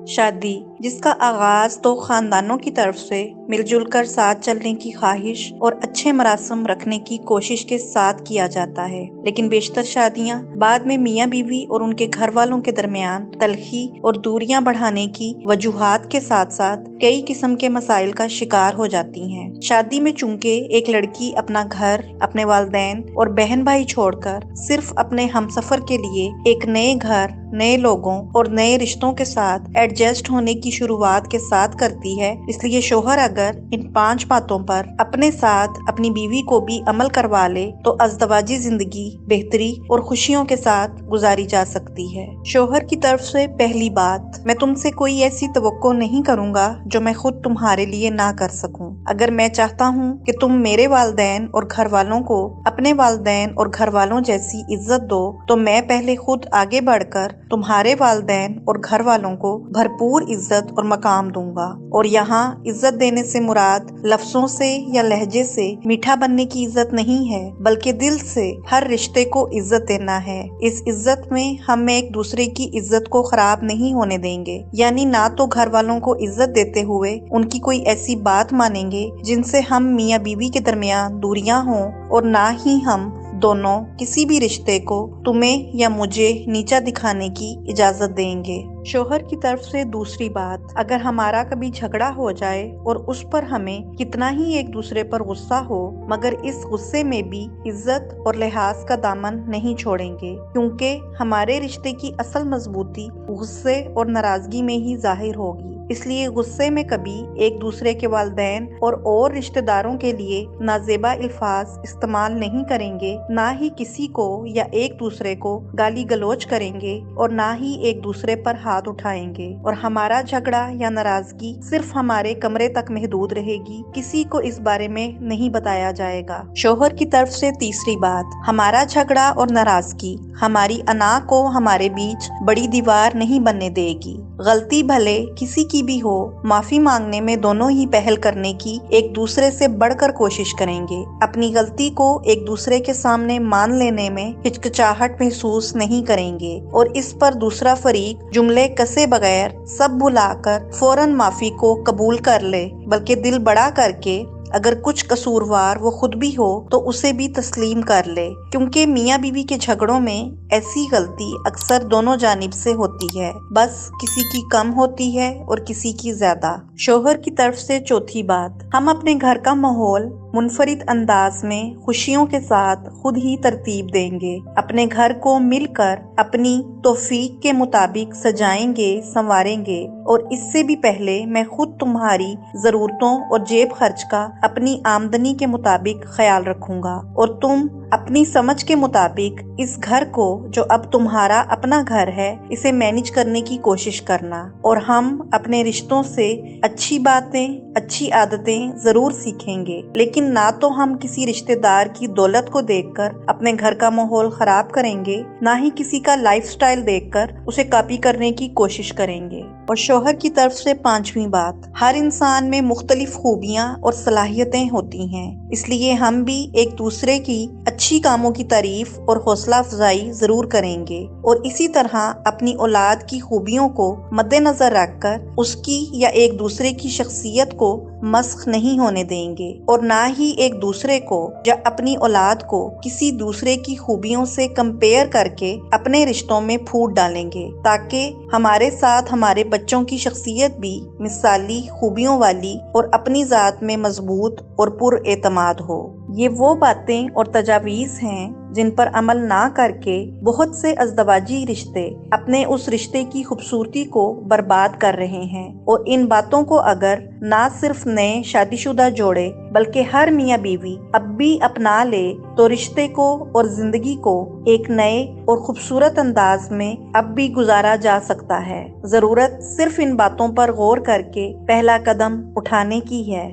شادی، جس کا آغاز دو خاندانوں کی طرف سے مل جل کر ساتھ چلنے کی خواہش اور اچھے مراسم رکھنے کی کوشش کے ساتھ کیا جاتا ہے، لیکن بیشتر شادیاں بعد میں میاں بیوی اور ان کے گھر والوں کے درمیان تلخی اور دوریاں بڑھانے کی وجوہات کے ساتھ ساتھ کئی قسم کے مسائل کا شکار ہو جاتی ہیں۔ شادی میں چونکہ ایک لڑکی اپنا گھر، اپنے والدین اور بہن بھائی چھوڑ کر صرف اپنے ہمسفر کے لیے ایک نئے گھر، نئے لوگوں اور نئے رشتوں کے ساتھ ایڈجسٹ ہونے کی شروعات کے ساتھ کرتی ہے، اس لیے شوہر اگر ان 5 باتوں پر اپنے ساتھ اپنی بیوی کو بھی عمل کروا لے تو ازدواجی زندگی بہتری اور خوشیوں کے ساتھ گزاری جا سکتی ہے۔ شوہر کی طرف سے پہلی بات، میں تم سے کوئی ایسی توقع نہیں کروں گا جو میں خود تمہارے لیے نہ کر سکوں۔ اگر میں چاہتا ہوں کہ تم میرے والدین اور گھر والوں کو اپنے والدین اور گھر والوں جیسی عزت دو تو میں پہلے خود آگے بڑھ کر تمہارے والدین اور گھر والوں کو بھرپور عزت اور مقام دوں گا۔ اور یہاں عزت دینے سے مراد لفظوں سے یا لہجے سے میٹھا بننے کی عزت نہیں ہے، بلکہ دل سے ہر رشتے کو عزت دینا ہے۔ اس عزت میں ہم ایک دوسرے کی عزت کو خراب نہیں ہونے دیں گے، یعنی نہ تو گھر والوں کو عزت دیتے ہوئے ان کی کوئی ایسی بات مانیں گے جن سے ہم میاں بیوی کے درمیان دوریاں ہوں، اور نہ ہی ہم دونوں کسی بھی رشتے کو تمہیں یا مجھے نیچا دکھانے کی اجازت دیں گے۔ شوہر کی طرف سے دوسری بات، اگر ہمارا کبھی جھگڑا ہو جائے اور اس پر ہمیں کتنا ہی ایک دوسرے پر غصہ ہو، مگر اس غصے میں بھی عزت اور لحاظ کا دامن نہیں چھوڑیں گے، کیونکہ ہمارے رشتے کی اصل مضبوطی غصے اور ناراضگی میں ہی ظاہر ہوگی۔ اس لیے غصے میں کبھی ایک دوسرے کے والدین اور رشتہ داروں کے لیے نازیبا الفاظ استعمال نہیں کریں گے، نہ ہی کسی کو یا ایک دوسرے کو گالی گلوچ کریں گے، اور نہ ہی ایک دوسرے پر ہاتھ اٹھائیں گے، اور ہمارا جھگڑا یا ناراضگی صرف ہمارے کمرے تک محدود رہے گی، کسی کو اس بارے میں نہیں بتایا جائے گا۔ شوہر کی طرف سے تیسری بات، ہمارا جھگڑا اور ناراضگی ہماری انا کو ہمارے بیچ بڑی دیوار نہیں بننے دے گی۔ غلطی بھلے کسی کی بھی ہو، معافی مانگنے میں دونوں ہی پہل کرنے کی ایک دوسرے سے بڑھ کر کوشش کریں گے، اپنی غلطی کو ایک دوسرے کے سامنے مان لینے میں ہچکچاہٹ محسوس نہیں کریں گے، اور اس پر دوسرا فریق جملے کسے بغیر سب بھلا کر فوراً معافی کو قبول کر لے، بلکہ دل بڑا کر کے اگر کچھ قصوروار وہ خود بھی ہو تو اسے بھی تسلیم کر لے، کیونکہ میاں بیوی کے جھگڑوں میں ایسی غلطی اکثر دونوں جانب سے ہوتی ہے، بس کسی کی کم ہوتی ہے اور کسی کی زیادہ۔ شوہر کی طرف سے چوتھی بات، ہم اپنے گھر کا ماحول منفرد انداز میں خوشیوں کے ساتھ خود ہی ترتیب دیں گے، اپنے گھر کو مل کر اپنی توفیق کے مطابق سجائیں گے، سنواریں گے، اور اس سے بھی پہلے میں خود تمہاری ضرورتوں اور جیب خرچ کا اپنی آمدنی کے مطابق خیال رکھوں گا، اور تم اپنی سمجھ کے مطابق اس گھر کو جو اب تمہارا اپنا گھر ہے اسے مینج کرنے کی کوشش کرنا، اور ہم اپنے رشتوں سے اچھی باتیں، اچھی عادتیں ضرور سیکھیں گے، لیکن نہ تو ہم کسی رشتہ دار کی دولت کو دیکھ کر اپنے گھر کا ماحول خراب کریں گے، نہ ہی کسی کا لائف سٹائل دیکھ کر اسے کاپی کرنے کی کوشش کریں گے۔ اور شوہر کی طرف سے پانچویں بات، ہر انسان میں مختلف خوبیاں اور صلاحیتیں ہوتی ہیں، اس لیے ہم بھی ایک دوسرے کی اچھی کاموں کی تعریف اور حوصلہ افزائی ضرور کریں گے، اور اسی طرح اپنی اولاد کی خوبیوں کو مد نظر رکھ کر اس کی یا ایک دوسرے کی شخصیت کو مسخ نہیں ہونے دیں گے، اور نہ ہی ایک دوسرے کو یا اپنی اولاد کو کسی دوسرے کی خوبیوں سے کمپیئر کر کے اپنے رشتوں میں پھوٹ ڈالیں گے، تاکہ ہمارے ساتھ ہمارے بچوں کی شخصیت بھی مثالی خوبیوں والی اور اپنی ذات میں مضبوط اور پر اعتماد ہو۔ یہ وہ باتیں اور تجاویز ہیں جن پر عمل نہ کر کے بہت سے ازدواجی رشتے اپنے اس رشتے کی خوبصورتی کو برباد کر رہے ہیں، اور ان باتوں کو اگر نہ صرف نئے شادی شدہ جوڑے بلکہ ہر میاں بیوی اب بھی اپنا لے تو رشتے کو اور زندگی کو ایک نئے اور خوبصورت انداز میں اب بھی گزارا جا سکتا ہے۔ ضرورت صرف ان باتوں پر غور کر کے پہلا قدم اٹھانے کی ہے۔